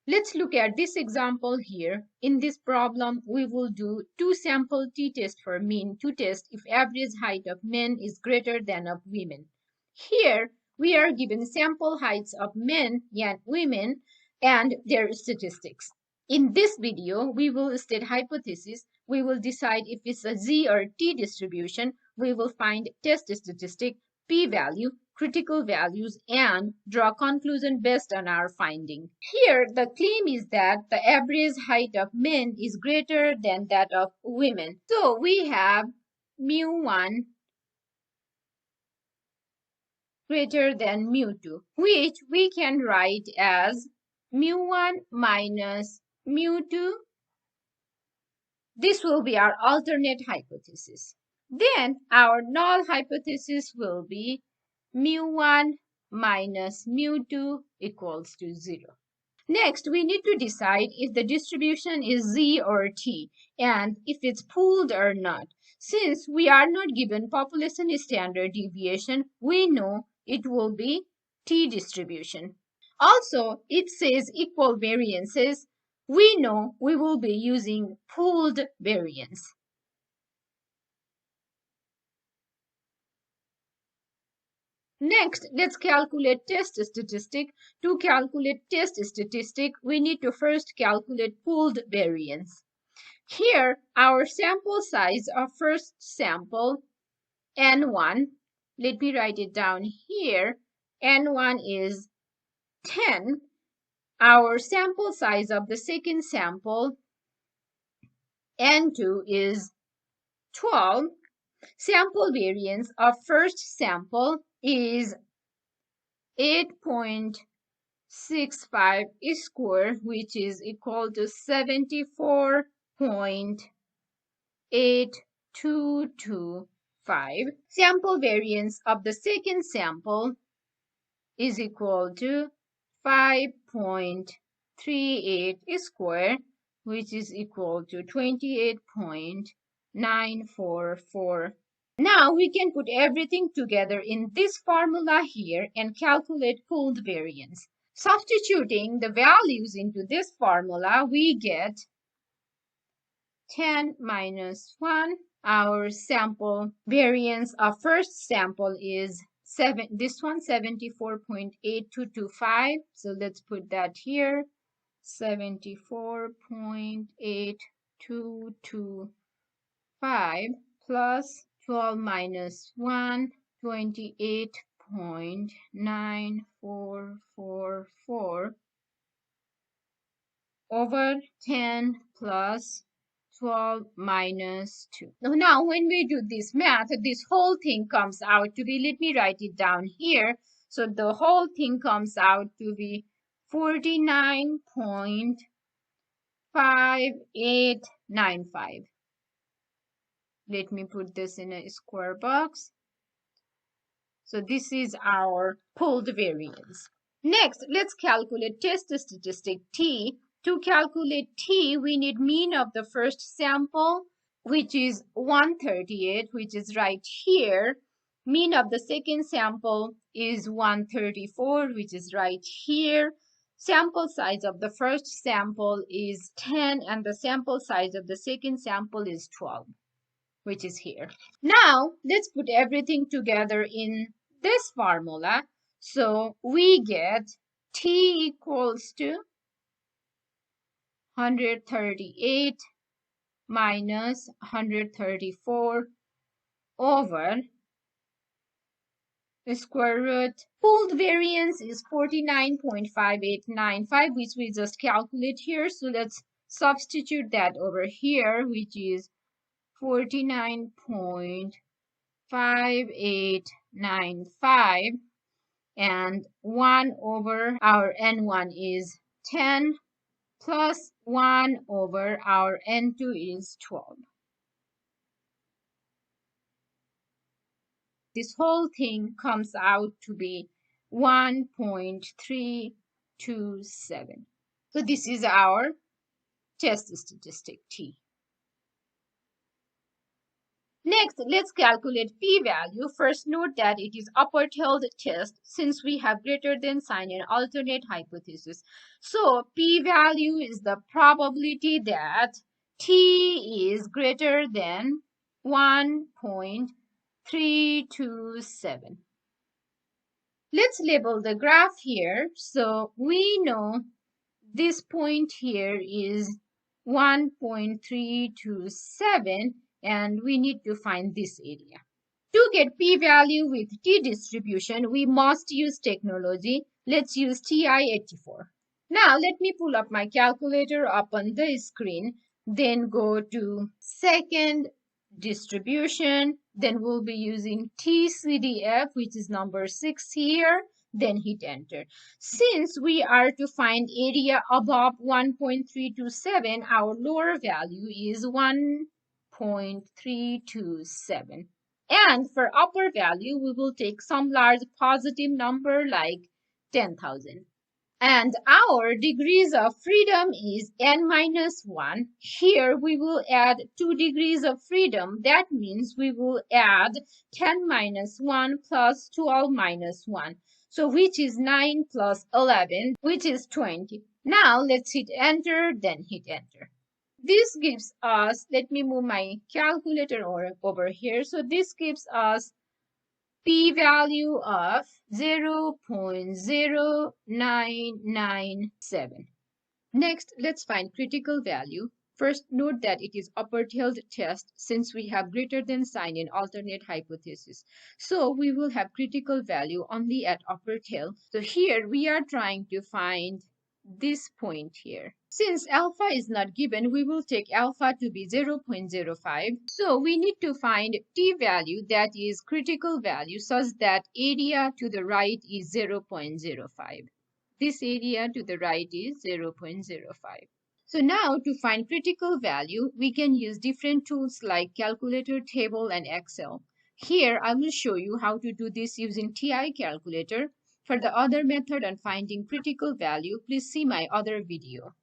Let's look at this example here. In this problem, we will do two sample t-test for mean to test if average height of men is greater than of women. Here, we are given sample heights of men and women and their statistics. In this video, we will state hypothesis. We will decide if it's a Z or T distribution. We will find test statistic, p-value, critical values, and draw conclusion based on our finding. Here, the claim is that the average height of men is greater than that of women. So we have mu1 greater than mu2, which we can write as mu1 minus mu2. This will be our alternate hypothesis. Then our null hypothesis will be mu1 minus mu2 equals to 0. Next, we need to decide if the distribution is Z or T and if it's pooled or not. Since we are not given population standard deviation, we know it will be T distribution. Also, it says equal variances. We know we will be using pooled variance. Next, let's calculate test statistic. To calculate test statistic, we need to first calculate pooled variance. Here, our sample size of first sample, N1, let me write it down here, N1 is 10. Our sample size of the second sample, N2, is 12. Sample variance of first sample is 8.65 square, which is equal to 74.8225. Sample variance of the second sample is equal to 5.38 square, which is equal to 28.944. Now we can put everything together in this formula here and calculate pooled variance. Substituting the values into this formula, we get 10 minus 1. Our sample variance of first sample is 74.8225. So let's put that here, 74.8225 plus 12 minus 1, 28.9444 over 10 plus 12 minus 2. Now, when we do this math, this whole thing comes out to be, let me write it down here. So the whole thing comes out to be 49.5895. Let me put this in a square box. So this is our pooled variance. Next, let's calculate test statistic T. To calculate T, we need mean of the first sample, which is 138, which is right here. Mean of the second sample is 134, which is right here. Sample size of the first sample is 10, and the sample size of the second sample is 12, which is here. Now, let's put everything together in this formula. So we get T equals to 138 minus 134 over the square root. Pooled variance is 49.5895, which we just calculate here. So let's substitute that over here, which is 49.5895, and 1 over our N1 is 10 plus 1 over our N2 is 12. This whole thing comes out to be 1.327. So this is our test statistic T. Next, let's calculate p-value. First, note that it is upper-tailed test since we have greater than sign and alternate hypothesis. So, p-value is the probability that t is greater than 1.327. Let's label the graph here. So, we know this point here is 1.327 and we need to find this area. To get p-value with t-distribution, we must use technology. Let's use TI-84. Now, let me pull up my calculator up on the screen, then go to second distribution, then we'll be using TCDF, which is number 6 here, then hit enter. Since we are to find area above 1.327, our lower value is 1.327. And for upper value, we will take some large positive number like 10,000. And our degrees of freedom is n minus 1. Here we will add 2 degrees of freedom. That means we will add 10 minus 1 plus 12 minus 1. So which is 9 plus 11, which is 20. Now let's hit enter, then hit enter. This gives us, let me move my calculator over here. So this gives us p-value of 0.0997. Next, let's find critical value. First, note that it is upper-tailed test since we have greater than sign in alternate hypothesis. So we will have critical value only at upper tail. So here we are trying to find this point here. Since alpha is not given, we will take alpha to be 0.05. So we need to find t-value that is critical value such that area to the right is 0.05. This area to the right is 0.05. So now to find critical value, we can use different tools like calculator, table, and Excel. Here, I will show you how to do this using TI calculator. For the other method on finding critical value, please see my other video.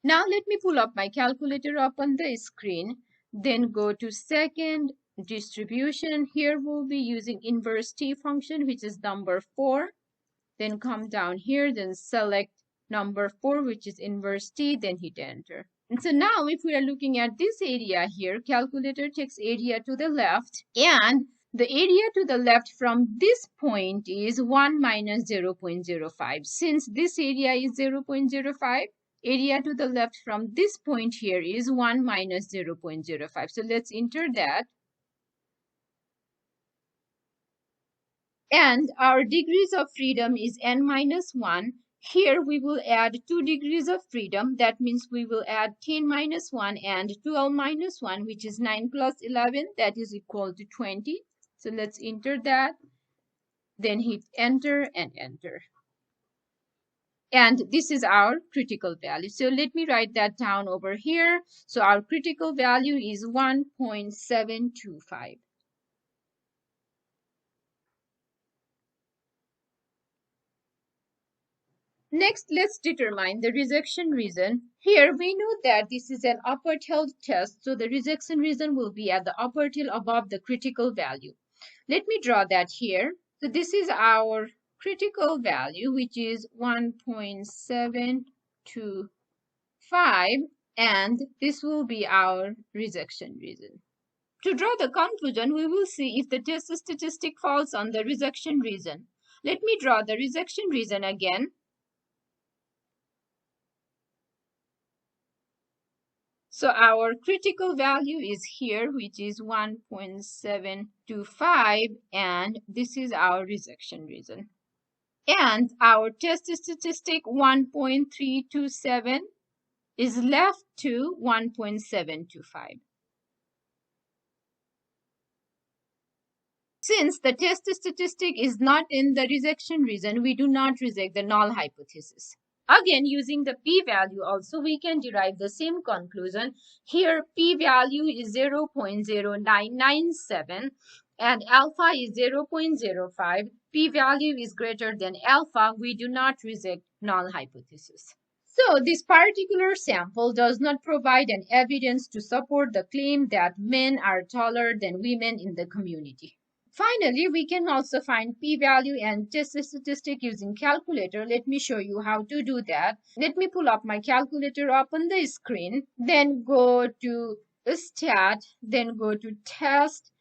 Now let me pull up my calculator up on the screen, then go to second distribution. Here we'll be using inverse t function, which is number 4. Then come down here, then select number 4, which is inverse t, then hit enter. And so now if we are looking at this area here, calculator takes area to the left, and the area to the left from this point is 1 minus 0.05. Since this area is 0.05, area to the left from this point here is 1 minus 0.05. So let's enter that. And our degrees of freedom is n minus 1. Here we will add 2 degrees of freedom. That means we will add 10 minus 1 and 12 minus 1, which is 9 plus 11. That is equal to 20. So let's enter that. Then hit enter and enter. And this is our critical value. So let me write that down over here. So our critical value is 1.725. Next, let's determine the rejection reason. Here we know that this is an upper tail test, so the rejection reason will be at the upper tail above the critical value. Let me draw that here. So this is our critical value, which is 1.725, and this will be our rejection reason. To draw the conclusion, we will see if the test statistic falls on the rejection reason. Let me draw the rejection reason again. So our critical value is here, which is 1.725, and this is our rejection reason. And our test statistic 1.327 is left to 1.725. Since the test statistic is not in the rejection reason, we do not reject the null hypothesis. Again, using the p-value also, we can derive the same conclusion. Here, p-value is 0.0997 and alpha is 0.05. P-value is greater than alpha. We do not reject null hypothesis. So this particular sample does not provide an evidence to support the claim that men are taller than women in the community. Finally, we can also find p-value and test statistic using calculator. Let me show you how to do that. Let me pull up my calculator up on the screen, then go to stat, then go to test.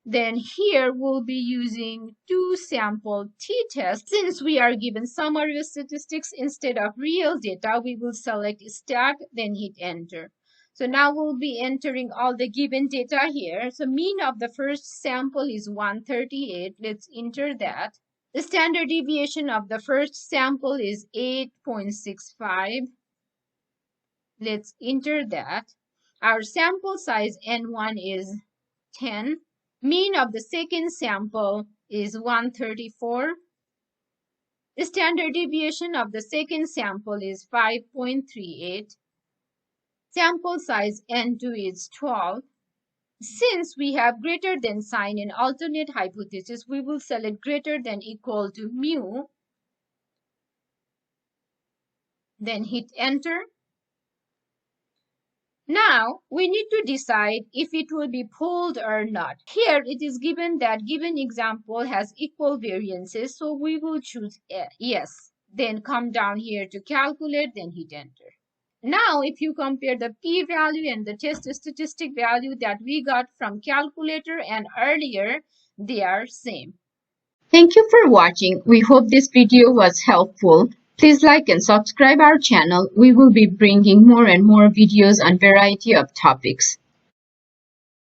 Then here we'll be using two sample t-tests. Since we are given summary statistics instead of real data, we will select stat, then hit enter. So now we'll be entering all the given data here. So mean of the first sample is 138. Let's enter that. The standard deviation of the first sample is 8.65. Let's enter that. Our sample size N1 is 10. Mean of the second sample is 134. The standard deviation of the second sample is 5.38. Sample size N2 is 12. Since we have greater than sign in alternate hypothesis, we will select greater than equal to mu. Then hit enter. Now, we need to decide if it will be pooled or not. Here, it is given that given example has equal variances, so we will choose yes. Then come down here to calculate, then hit enter. Now, if you compare the p-value and the test statistic value that we got from calculator and earlier, they are same. Thank you for watching. We hope this video was helpful. Please like and subscribe our channel. We will be bringing more and more videos on variety of topics.